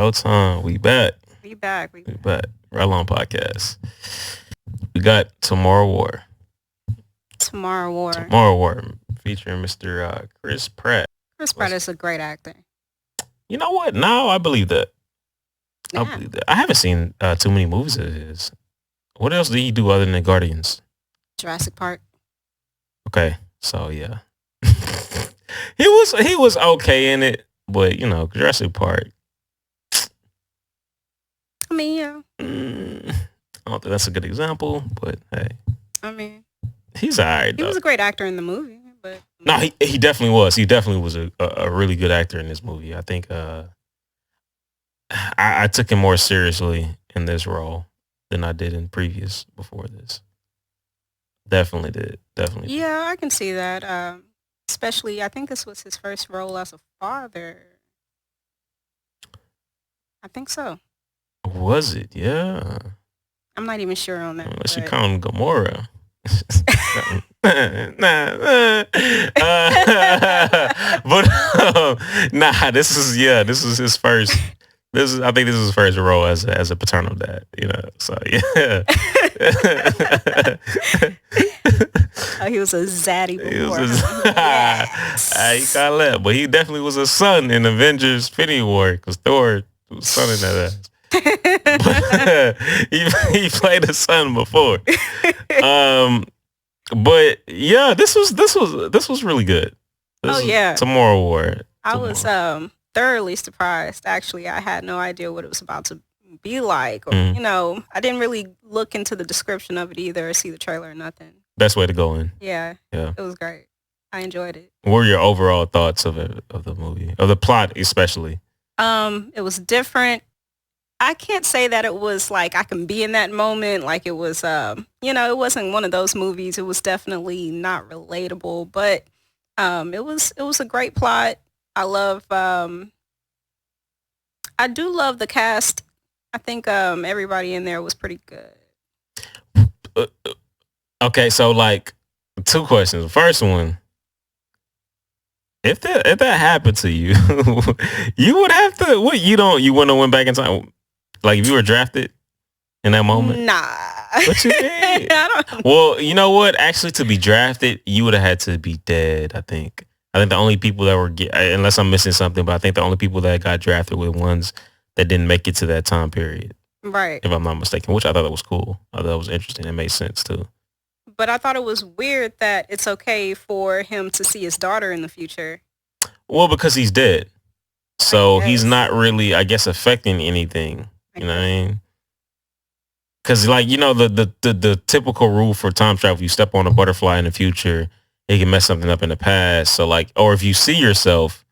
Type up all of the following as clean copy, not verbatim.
Showtime. We back. We back. We back. Right on podcast. We got Tomorrow War. Tomorrow War. Tomorrow War featuring Mr. Chris Pratt. Chris Pratt is a great actor. You know what? No, I believe that. Yeah. I believe that. I haven't seen too many movies of his. What else did he do other than Guardians? Jurassic Park. Okay, so yeah, he was okay in it, but you know, Jurassic Park. I mean, yeah. I don't think that's a good example, but hey, I mean, he's alright. He was a great actor in the movie, but no, he definitely was. He definitely was a really good actor in this movie. I think I took him more seriously in this role than I did in previous before this. Definitely did. Definitely. Yeah, I can see that. Especially, I think this was his first role as a father. I think so. Was it? Yeah. I'm not even sure on that. Unless you count Gamora. But nah, this is his first. I think this is his first role as a paternal dad. You know, so yeah. Oh, he was a zaddy before. He was he got left, but he definitely was a son in Avengers: Infinity War because Thor was son in that ass. he played a son before. But yeah, this was really good. Tomorrow War. I was thoroughly surprised. Actually, I had no idea what it was about to be like, or you know, I didn't really look into the description of it either, or see the trailer or nothing. Best way to go in. Yeah, it was great. I enjoyed it. What were your overall thoughts of the movie, of the plot especially? It was different. I can't say that it was like I can be in that moment. Like it was, you know, it wasn't one of those movies. It was definitely not relatable, but it was a great plot. I do love the cast. I think everybody in there was pretty good. Okay, so like 2 questions. First one, if that happened to you, you would have to. What you wouldn't have went back in time. Like if you were drafted in that moment? Nah. What you mean? Well, you know what? Actually, to be drafted, you would have had to be dead, I think. I think the only people that were, unless I'm missing something, but I think the only people that got drafted were ones that didn't make it to that time period. Right. If I'm not mistaken, which I thought that was cool. I thought that was interesting. It made sense too. But I thought it was weird that it's okay for him to see his daughter in the future. Well, because he's dead. So he's not really, I guess, affecting anything. You know what I mean? Because, like, you know, the typical rule for time travel, you step on a butterfly in the future, it can mess something up in the past. So, like, or if you see yourself,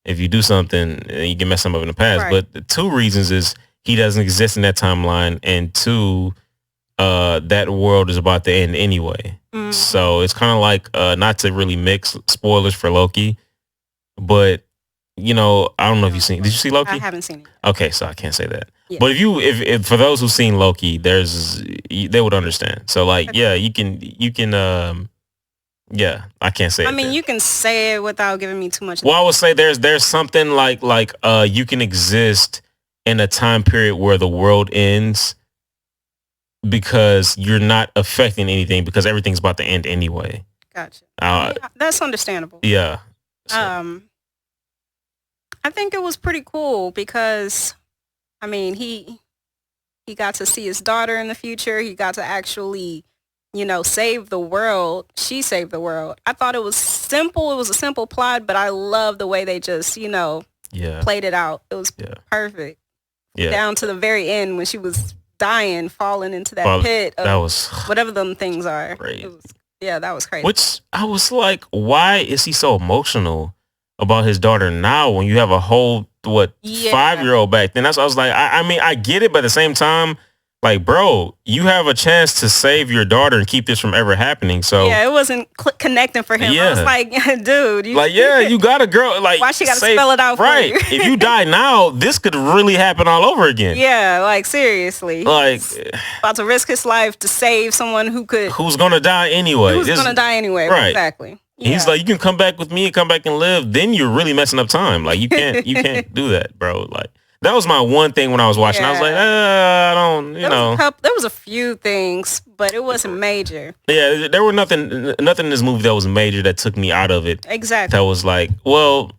if you do something, you can mess something up in the past. Right. But the 2 reasons is he doesn't exist in that timeline, and 2, that world is about to end anyway. Mm-hmm. So it's kind of like, not to really mix spoilers for Loki, but you know, I don't know if you've seen. Did you see Loki? I haven't seen it. Okay, so I can't say that. Yeah. But if for those who've seen Loki, they would understand. So like, yeah, you can. Yeah, I can't say. I mean, you can say it without giving me too much. Well, I would say there's something like you can exist in a time period where the world ends because you're not affecting anything because everything's about to end anyway. Gotcha. Yeah, that's understandable. Yeah. So. I think it was pretty cool because, I mean, he got to see his daughter in the future. He got to actually, you know, save the world. She saved the world. I thought it was simple. It was a simple plot, but I love the way they just, you know, played it out. It was perfect. Yeah. Down to the very end when she was dying, falling into that pit. That was whatever them things are. That was crazy. Which I was like, why is he so emotional about his daughter now when you have a whole 5-year-old back then? That's what I was like. I mean, I get it, but at the same time, like, bro, you have a chance to save your daughter and keep this from ever happening. So yeah, it wasn't connecting for him. I was like, dude, you got a girl. Like, why she got to spell it out for you? If you die now, this could really happen all over again. Yeah, like seriously, like about to risk his life to save someone who's gonna die anyway. Right? Exactly. Yeah. He's like, you can come back with me and come back and live. Then you're really messing up time. Like you can't do that, bro. Like That was my one thing when I was watching. I was like, I don't, There was a few things, but it wasn't major. Yeah, there were nothing in this movie that was major that took me out of it. Exactly. That was like, well,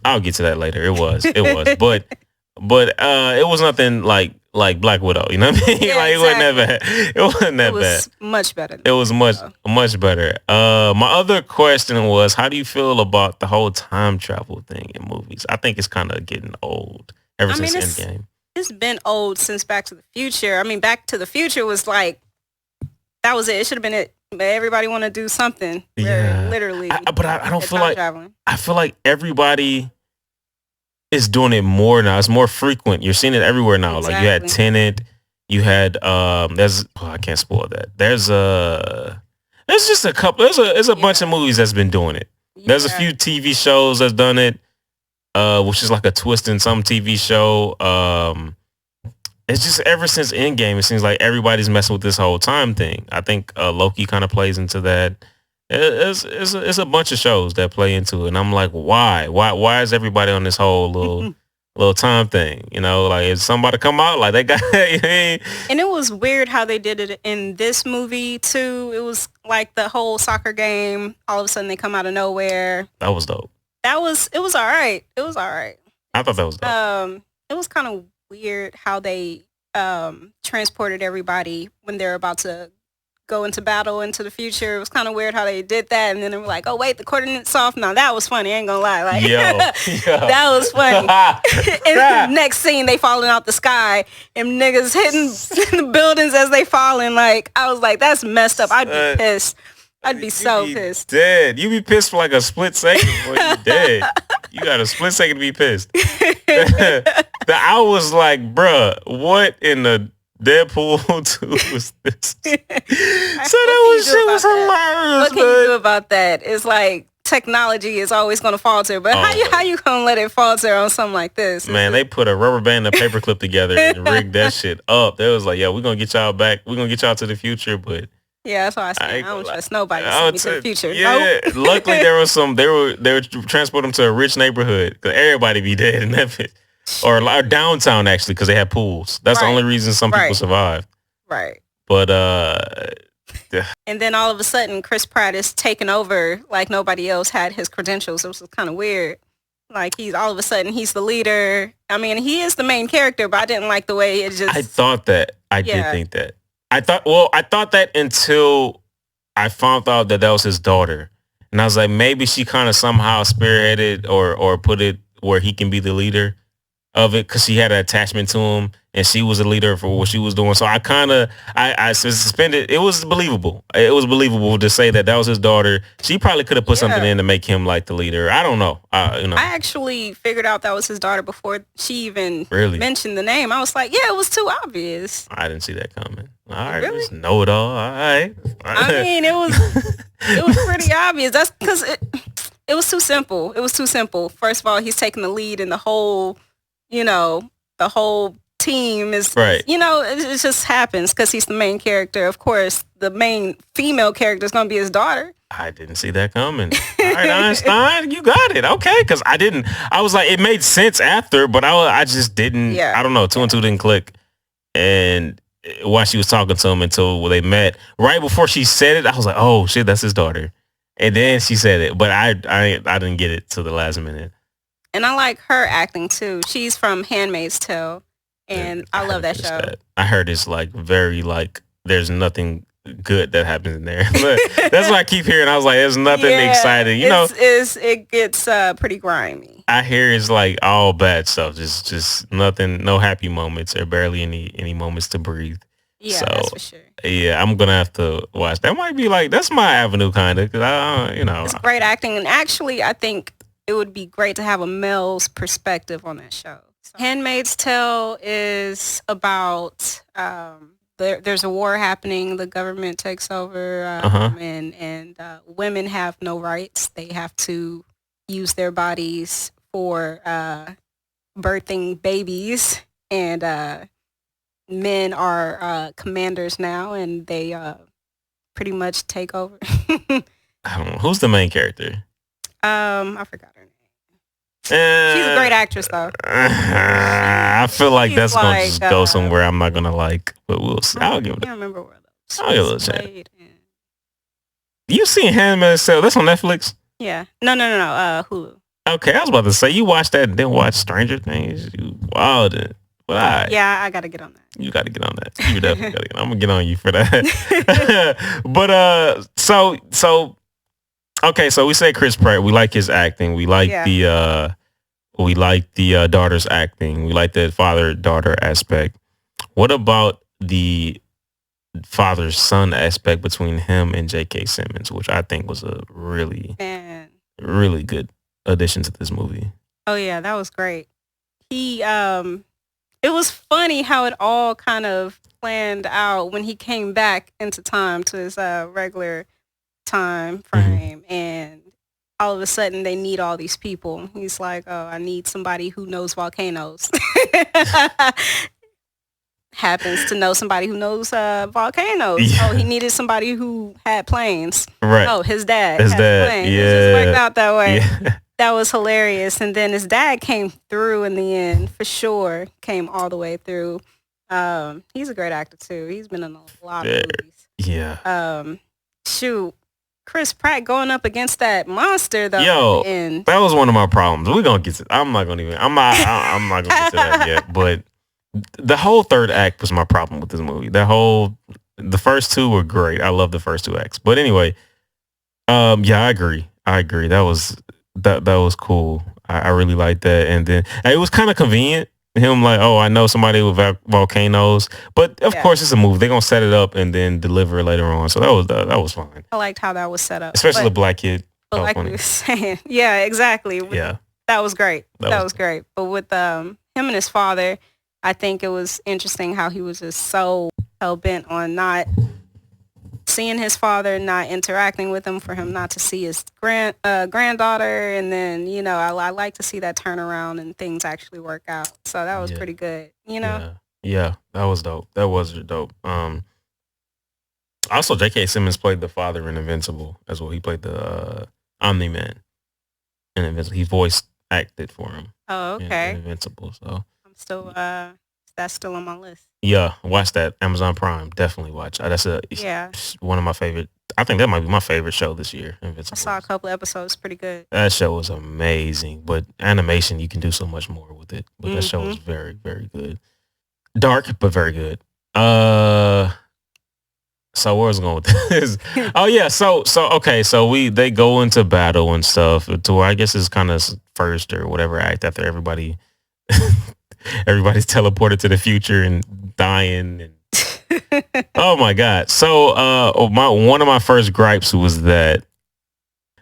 I'll get to that later. It was, but it was nothing like Black Widow. You know what I mean? Yeah, like exactly. it wasn't that It was bad. much better. It was much better. My other question was, how do you feel about the whole time travel thing in movies? I think it's kind of getting old ever since Endgame. It's been old since Back to the Future. I mean, Back to the Future was like, that was it. It should have been it. But everybody want to do something. Yeah, literally. But I don't feel like traveling. I feel like everybody is doing it more now. It's more frequent. You're seeing it everywhere now. Exactly. Like you had Tenet. You had I can't spoil that. There's just a couple. There's a bunch of movies that's been doing it. Yeah. There's a few TV shows that's done it. Which is like a twist in some TV show. It's just ever since Endgame, it seems like everybody's messing with this whole time thing. I think Loki kind of plays into that. It's a bunch of shows that play into it, and I'm like, why is everybody on this whole little time thing? You know, like if somebody come out like they got. And it was weird how they did it in this movie too. It was like the whole soccer game. All of a sudden, they come out of nowhere. That was dope. It was all right. It was all right. I thought that was dope. It was kind of weird how they transported everybody when they're about to go into battle into the future. It was kind of weird how they did that, and then they were like, "Oh wait, the coordinates off." Now that was funny. I ain't gonna lie, like that was funny. And the next scene, they falling out the sky, and niggas hitting the buildings as they falling. Like I was like, that's messed up. I'd be pissed. I'd be so pissed. Dead. You be pissed for like a split second before you dead. You got a split second to be pissed. I was like, bruh, what in the Deadpool 2 was this? So that shit was hilarious. What can you do about that? It's like technology is always going to falter, but how you gonna let it falter on something like this? Man, they put a rubber band and a paperclip together and rigged that shit up. They was like, yeah, we're gonna get y'all back. We're gonna get y'all to the future, but yeah, that's why I said I don't trust nobody to send me to the future. Yeah, nope. Luckily there was some. They were transporting them to a rich neighborhood because everybody be dead in that bitch. Or downtown actually because they had pools. That's the only reason some people survived. Right. But and then all of a sudden Chris Pratt is taking over like nobody else had his credentials. It was kind of weird. Like he's all of a sudden he's the leader. I mean, he is the main character, but I didn't like the way it just. I thought that. I did think that. I thought that until I found out that was his daughter. And I was like, maybe she kind of somehow spearheaded or put it where he can be the leader of it because she had an attachment to him and she was a leader for what she was doing. So I suspended. It was believable. It was believable to say that was his daughter. She probably could have put something in to make him like the leader. I don't know. I actually figured out that was his daughter before she even mentioned the name. I was like, yeah, it was too obvious. I didn't see that coming. All right, just know it all. All right. I mean, it was pretty obvious. That's because it was too simple. It was too simple. First of all, he's taking the lead in the whole. The whole team is, it just happens because he's the main character. Of course, the main female character is going to be his daughter. I didn't see that coming. All right, Einstein, you got it. Okay, because I was like, it made sense after, but I just didn't, I don't know, 2 and 2 didn't click. And while she was talking to him until they met, right before she said it, I was like, oh shit, that's his daughter. And then she said it, but I didn't get it till the last minute. And I like her acting too. She's from Handmaid's Tale, and I love that show. I heard it's like very like there's nothing good that happens in there. That's what I keep hearing. I was like, there's nothing exciting. It gets pretty grimy. I hear it's like all bad stuff. Just nothing, no happy moments or barely any moments to breathe. Yeah, that's for sure. Yeah, I'm gonna have to watch. That might be like that's my avenue, kind of. Cause it's great acting, and actually, I think. It would be great to have a male's perspective on that show. So, Handmaid's Tale is about there's a war happening. The government takes over, and women have no rights. They have to use their bodies for birthing babies, and men are commanders now, and they pretty much take over. I don't know who's the main character. I forgot her name. She's a great actress, though. I feel like She's that's gonna like, just go somewhere I'm not gonna like, but we'll see. I can't remember where I'll give it a chance. You seen Handmaid's Tale? That's on Netflix. Yeah. No. Hulu. Okay, I was about to say you watched that and then watch Stranger Things. You wilded. But yeah, I gotta get on that. You gotta get on that. You definitely gotta get on. I'm gonna get on you for that. But so okay, so we say Chris Pratt. We like his acting. We like the daughter's acting. We like the father-daughter aspect. What about the father-son aspect between him and J.K. Simmons, which I think was a really good addition to this movie? Oh yeah, that was great. It was funny how it all kind of planned out when he came back into time to his regular time frame, and all of a sudden they need all these people. He's like, oh, I need somebody who knows volcanoes. Happens to know somebody who knows volcanoes. Yeah. Oh, he needed somebody who had planes. Right. Oh, his dad had planes. Yeah. It just worked out that way. Yeah. That was hilarious. And then his dad came through in the end, for sure. Came all the way through. He's a great actor too. He's been in a lot of movies. Yeah. Shoot. Chris Pratt going up against that monster though. Yo, that was one of my problems. We're gonna get to I'm not gonna get to that yet. But the whole third act was my problem with this movie. The first two were great. I love the first two acts. But anyway, yeah, I agree. That was cool. I really liked that. And then it was kind of convenient. Him like, oh, I know somebody with volcanoes, but of course it's a movie. They're gonna set it up and then deliver it later on. So that was fine. I liked how that was set up, especially the black kid. But like we were saying, yeah, exactly. Yeah, that was great. That was great. But with him and his father, I think it was interesting how he was just so hell bent on not seeing his father, not interacting with him, for him not to see his granddaughter. And then, I like to see that turnaround and things actually work out. So that was pretty good, Yeah, that was dope. That was dope. Also, J.K. Simmons played the father in Invincible as well. He played the Omni-Man in Invincible. He voice acted for him. Oh, okay. In Invincible, so. I'm still, that's still on my list. Yeah, watch that. Amazon Prime. Definitely watch. That's one of my favorite. I think that might be my favorite show this year. Invincible. I saw a couple episodes. Pretty good. That show was amazing. But animation, you can do so much more with it. But that show was very, very good. Dark, but very good. So where was I going with this? Oh yeah. So okay. So they go into battle and stuff to where I guess it's kind of first or whatever act after everybody's teleported to the future and dying and oh my god. So one of my first gripes was that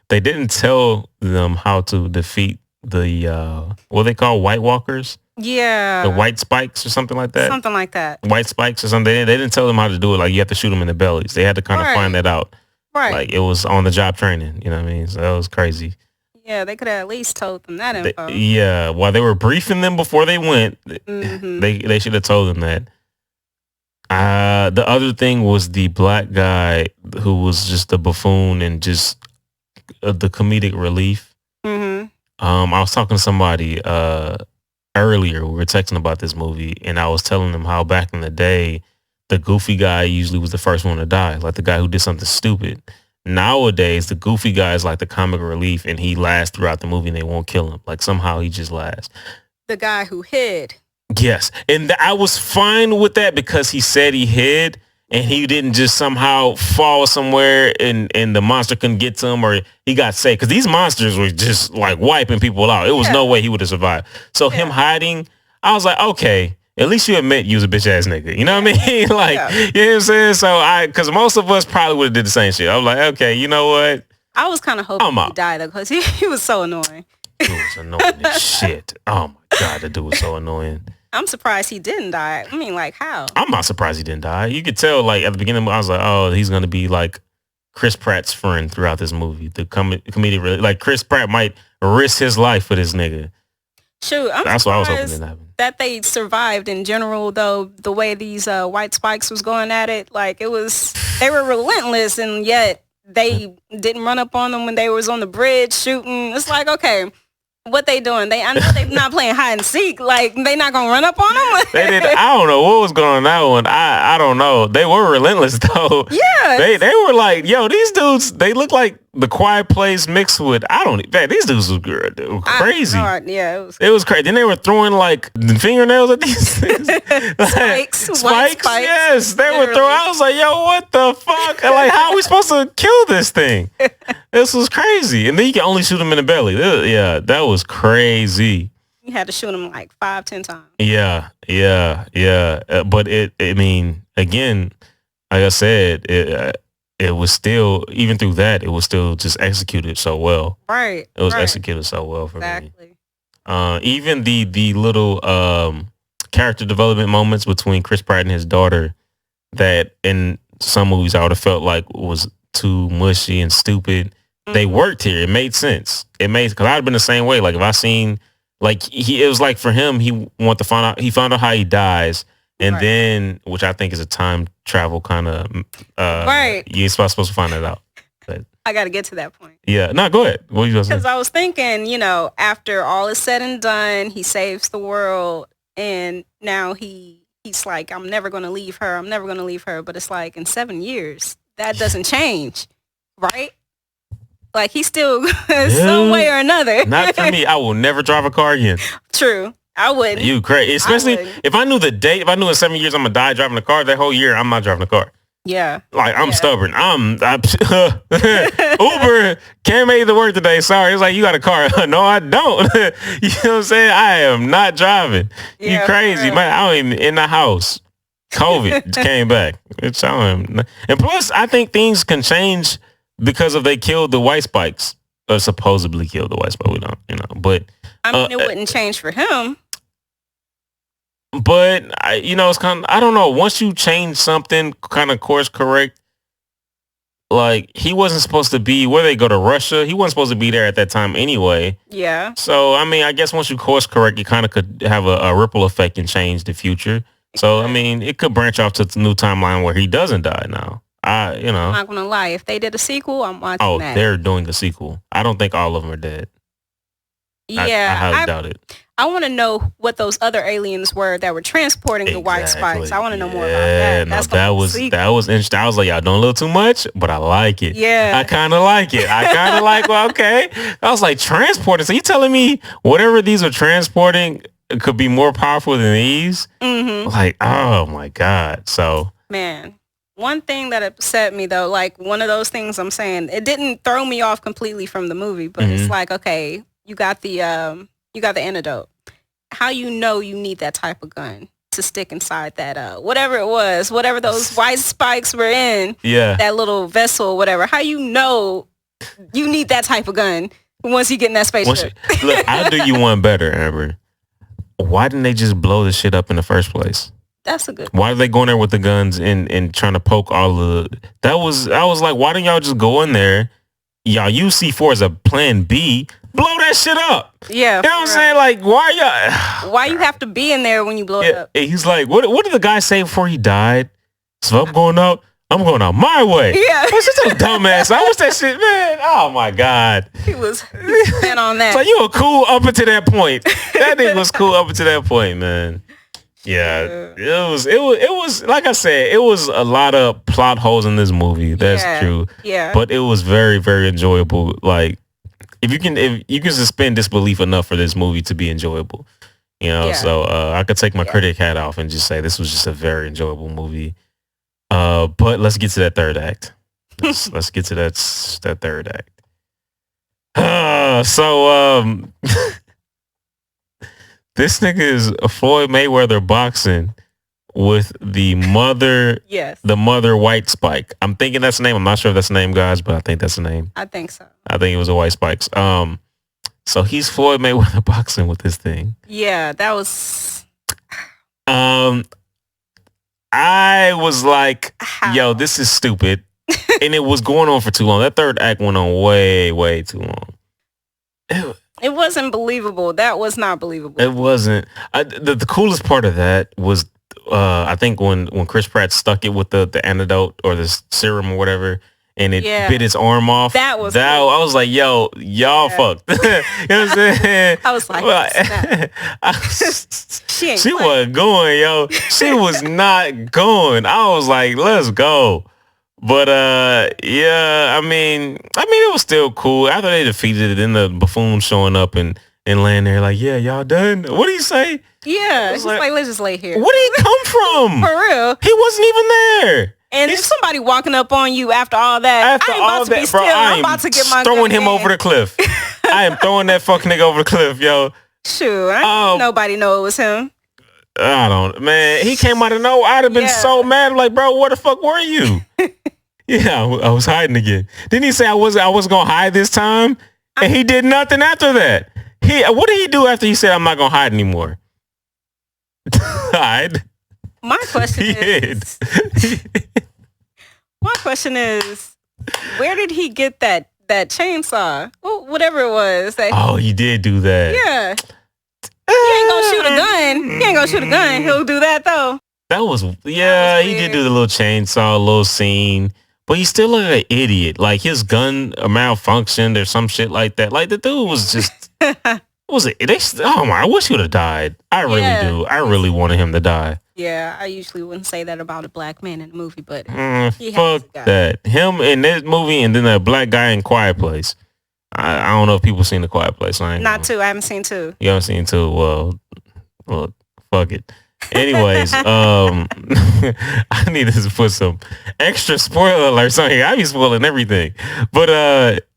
they didn't tell them how to defeat the what they call White Walkers. Yeah. The white spikes or something like that. Something like that. White spikes or something. They didn't tell them how to do it. Like you have to shoot them in the bellies. They had to kind of find that out. Right. Like it was on the job training. You know what I mean? So that was crazy. Yeah, they could have at least told them that info. Yeah, while they were briefing them before they went, they should have told them that. The other thing was the black guy who was just a buffoon and just the comedic relief. I was talking to somebody earlier. We were texting about this movie, and I was telling them how back in the day, the goofy guy usually was the first one to die, like the guy who did something stupid. Nowadays, the goofy guy is like the comic relief, and he lasts throughout the movie, and they won't kill him. Like somehow he just lasts. The guy who hid. Yes, and I was fine with that because he said he hid, and he didn't just somehow fall somewhere, and the monster couldn't get to him, or he got saved. Because these monsters were just like wiping people out. It was no way he would have survived. So him hiding, I was like, okay. At least you admit you was a bitch ass nigga. You know what I mean? Like, you know what I'm saying? So because most of us probably would have did the same shit. I was like, okay, you know what? I was kind of hoping he died though, because he was so annoying. He was annoying as shit. Oh my God, that dude was so annoying. I'm surprised he didn't die. I mean, like, how? I'm not surprised he didn't die. You could tell, like, at the beginning, I was like, oh, he's going to be like Chris Pratt's friend throughout this movie. The comedian, really, like, Chris Pratt might risk his life for this nigga. Shoot, that's what I was hoping didn't happen. That they survived in general, though, the way these white spikes was going at it, like, they were relentless, and yet they didn't run up on them when they was on the bridge shooting. It's like, okay, What they doing? I know they're not playing hide and seek. Like, they not gonna run up on them. They did. I don't know what was going on that one. I don't know. They were relentless though. Yeah. They were like, yo, these dudes. They look like The Quiet Place mixed with man, these dudes were crazy. Yeah, it was crazy. Then they were throwing like fingernails at these things. Spikes. Yes, they were throwing. I was like, yo, what the fuck? Like, how are we supposed to kill this thing? This was crazy. And then you can only shoot them in the belly. Yeah, that was crazy. You had to shoot them like 5-10 times. Yeah. But I mean, again, like I said, it was still, even through that, it was still just executed so well. Right. It was executed so well for me. Even the little character development moments between Chris Pratt and his daughter that in some movies I would have felt like was too mushy and stupid. They worked here. It made sense. Because I'd have been the same way. Like if I seen, like it was like for him, he found out how he dies. And then, which I think is a time travel kind of, right. You're supposed to find that out. But I got to get to that point. Yeah. No, go ahead. What are you going to say? Because I was thinking, after all is said and done, he saves the world. And now he's like, I'm never going to leave her. I'm never going to leave her. But it's like in 7 years, that doesn't change. Right? Like he's still some way or another. Not for me. I will never drive a car again. True. I wouldn't. You crazy. Especially if I knew the date, if I knew in 7 years I'm going to die driving a car, that whole year I'm not driving a car. Yeah. Like I'm stubborn. Uber can't make the work today. Sorry. It's like, you got a car. No, I don't. You know what I'm saying? I am not driving. You crazy, man. I don't even in the house. COVID came back. It's and plus I think things can change because of they killed the white spikes. Or supposedly killed the white spike. We don't, but I mean, it wouldn't change for him. But it's kind of, I don't know. Once you change something, kind of course correct. Like he wasn't supposed to be where they go to Russia. He wasn't supposed to be there at that time anyway. Yeah. So I mean, I guess once you course correct, you kind of could have a ripple effect and change the future. So I mean, it could branch off to the new timeline where he doesn't die now. I'm not gonna lie. If they did a sequel, I'm watching that. Oh, they're doing a sequel. I don't think all of them are dead. Yeah, I highly doubt it. I want to know what those other aliens were that were transporting the white spikes. I want to know more about that. No, that was interesting. I was like, y'all doing a little too much, but I like it. Yeah, I kind of like it. I kind of like. Well, okay. I was like, transporting. So you telling me whatever these are transporting could be more powerful than these? Mm-hmm. Like, oh my god. So man. One thing that upset me though, like one of those things I'm saying, it didn't throw me off completely from the movie, but it's like, okay, you got the antidote. How you need that type of gun to stick inside that whatever it was, whatever those white spikes were in, that little vessel, whatever. How you need that type of gun once you get in that spaceship? Look, I'll do you one better, Amber. Why didn't they just blow the shit up in the first place? That's a good. Why are they going there with the guns and trying to poke all of the... I was like, why don't y'all just go in there? Y'all use C4 as a plan B. Blow that shit up. Yeah. You know what I'm saying? Like, why y'all... Why you have to be in there when you blow it up? He's like, what did the guy say before he died? So I'm going out my way. Yeah. That's just a dumbass. I wish that shit, man. Oh my God. He was bent on that. So you were cool up until that point. That nigga was cool up until that point, man. Yeah, it was like I said, it was a lot of plot holes in this movie. That's true. Yeah. But it was very, very enjoyable. Like if you can suspend disbelief enough for this movie to be enjoyable. So I could take my critic hat off and just say this was just a very enjoyable movie. But let's get to that third act. Let's get to that third act. This nigga is Floyd Mayweather boxing with the mother, the mother white spike. I'm thinking that's the name. I'm not sure if that's the name, guys, but I think that's the name. I think so. I think it was a white spikes. So he's Floyd Mayweather boxing with this thing. Yeah, that was. I was like, yo, this is stupid. And it was going on for too long. That third act went on way, way too long. It wasn't believable. That was not believable. It wasn't. The coolest part of that was, I think when Chris Pratt stuck it with the antidote or the serum or whatever, and it bit his arm off. That was cool. I was like, yo, y'all fucked. You know what I'm saying? I was like, she wasn't going, yo. She was not going. I was like, let's go. But yeah, I mean, it was still cool. After they defeated it, then the buffoon showing up and laying there like, yeah, y'all done? What do you say? Yeah, it's like, let's just lay here. Where did he come from? For real. He wasn't even there. And if somebody walking up on you after all that, I ain't about to be still. I'm about to get my throwing him over the cliff. I am throwing that fucking nigga over the cliff, yo. Sure. Nobody know it was him. I don't, man. He came out of nowhere. I'd have been so mad. Like, bro, where the fuck were you? Yeah, I was hiding again. Didn't he say I was gonna hide this time? And he did nothing after that. What did he do after he said I'm not gonna hide anymore? Hide. My question is, where did he get that chainsaw? Well, whatever it was. He did do that. Yeah. He ain't gonna shoot a gun. He ain't gonna shoot a gun. He'll do that though. That was he did do the little chainsaw, little scene. But he still looked like an idiot. Like his gun malfunctioned or some shit like that. Like the dude was just I wish he would have died. I really do. I really wanted him to die. Yeah, I usually wouldn't say that about a black man in a movie, but fuck that. Him in this movie and then that black guy in Quiet Place. I don't know if people seen The Quiet Place. I haven't seen 2. You haven't seen 2? Well, fuck it. Anyways, I needed to put some extra spoiler alerts on here. I be spoiling everything. But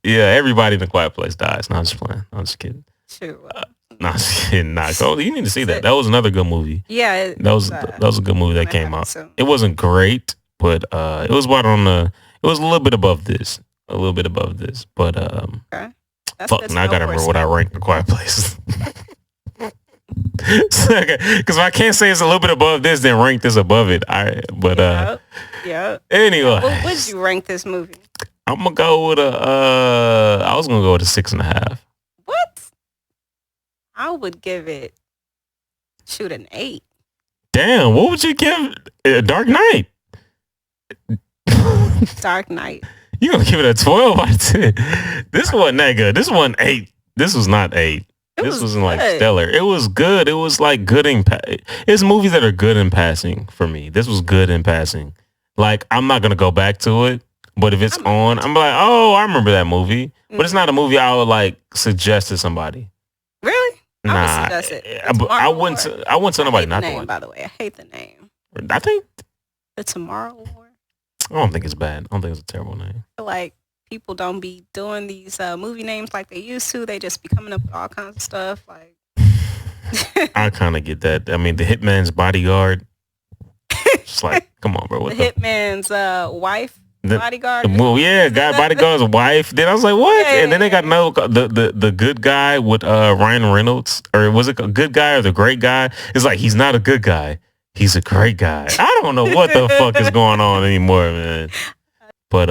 yeah, everybody in The Quiet Place dies. No, I'm just playing. I'm just kidding. Sure. No, I'm just kidding. You need to see that. That was another good movie. Yeah. That was a good movie that came out. It wasn't great, but it was it was a little bit above this. A little bit above this. But okay. fuck, now I gotta remember what I ranked The Quiet Place. Because I can't say it's a little bit above this, then rank this above it. Yeah. Anyway, what would you rank this movie? I'm gonna go with I was gonna go with a 6.5. What? I would give it an 8. Damn, what would you give Dark Knight? Dark Knight. You gonna give it a 12 out of 10? This wasn't that good. This wasn't 8. This was not 8. This wasn't like stellar. It was good. It was like good in it's movies that are good in passing for me. This was good in passing. Like I'm not gonna go back to it, but if it's on, I'm like, oh, I remember that movie. Mm-hmm. But it's not a movie I would like suggest to somebody. Really? Nah, I would suggest it. I wouldn't tell nobody not to watch. By the way, I hate the name. I think The Tomorrow War. I don't think it's bad. I don't think it's a terrible name. I feel like people don't be doing these movie names like they used to. They just be coming up with all kinds of stuff. Like I kind of get that. I mean, The Hitman's Bodyguard. It's like, come on, bro. What the Hitman's wife? Bodyguard. Well, yeah, bodyguard's wife. Then I was like, what? Yeah, and then they got another the good guy with Ryan Reynolds, or was it a good guy or the great guy? It's like he's not a good guy. He's a great guy. I don't know what the fuck is going on anymore, man. But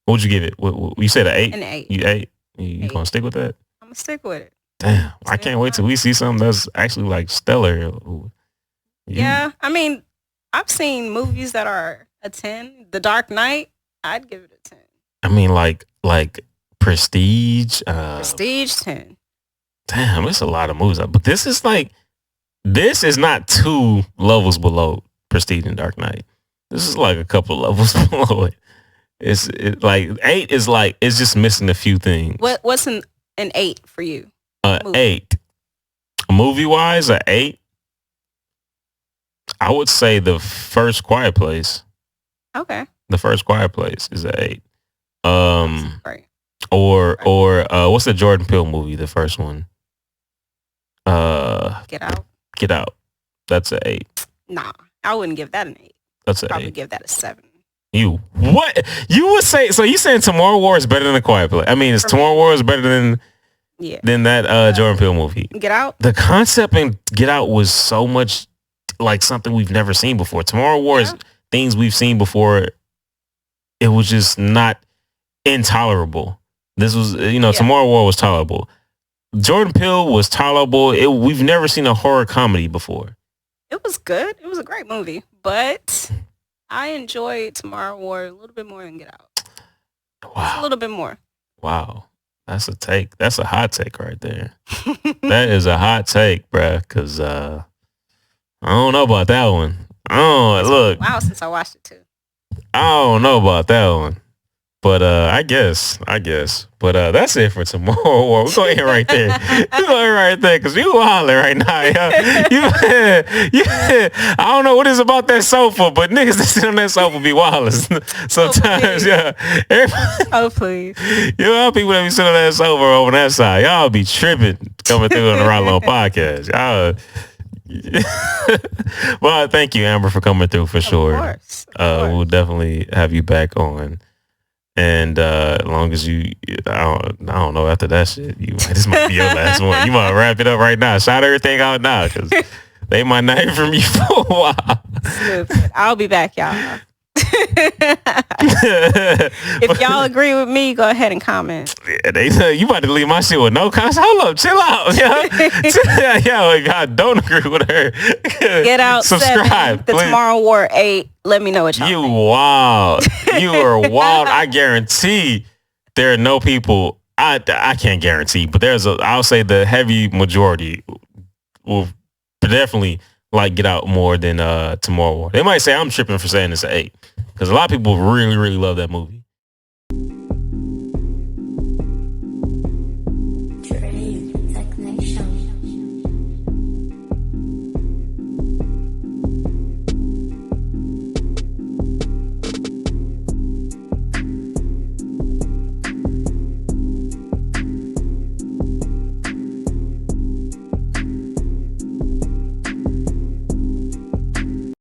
what would you give it? You said an 8? An 8. You 8? You gonna stick with that? I'm gonna stick with it. Damn, I can't wait till we see something that's actually like stellar. Yeah, I mean, I've seen movies that are a 10. The Dark Knight, I'd give it a 10. I mean, like Prestige. Prestige 10. Damn, it's a lot of movies. But this is not 2 levels below Prestige and Dark Knight. This is like a couple levels below it. It's like 8 is like it's just missing a few things. What's an 8 for you? 8. Movie wise, an 8. I would say the first Quiet Place. Okay. The first Quiet Place is an 8. Right. Or what's the Jordan Peele movie? The first one. Get Out. Get Out. That's an 8. Nah, I wouldn't give that an 8. That's an 8. Probably give that a 7. You what? You would say so? You saying Tomorrow War is better than The Quiet Place? I mean, is Tomorrow War is better than that Jordan Peele movie? Get Out. The concept in Get Out was so much like something we've never seen before. Tomorrow War is things we've seen before. It was just not intolerable. This was, Tomorrow War was tolerable. Jordan Peele was tolerable. We've never seen a horror comedy before. It was good. It was a great movie, but I enjoyed Tomorrow War a little bit more than Get Out. Just a Wow. little bit more. Wow. That's a take. That's a hot take right there. That is a hot take, bruh. Cause I don't know about that one. Look. Wow, since I watched it too. I don't know about that one. But I guess. But that's it for tomorrow. We're going right there. We're going right there because you wilding right now. I don't know what is about that sofa, but niggas that sit on that sofa be wilding. Sometimes, Oh, please. You know, people that be sitting on that sofa over that side, y'all be tripping coming through on the Right Long podcast. Y'all. Well, thank you, Amber, for coming through for sure. Of course. We'll definitely have you back on. And as long as I don't know, after that shit, this might be your last one. You might wrap it up right now. Shout everything out now because they might not hear from you for a while. Stupid. I'll be back, y'all. If y'all agree with me, go ahead and comment. Yeah, they say you about to leave my shit with no comments. Hold up, chill out, yo. If y'all don't agree with her, Get out. Subscribe. 7, the Tomorrow War 8. Let me know what y'all You think. wild. You are wild. I guarantee there are no people. I can't guarantee, but I'll say the heavy majority will definitely like Get Out more than Tomorrow War. They might say I'm tripping for saying it's an 8 because a lot of people really, really love that movie.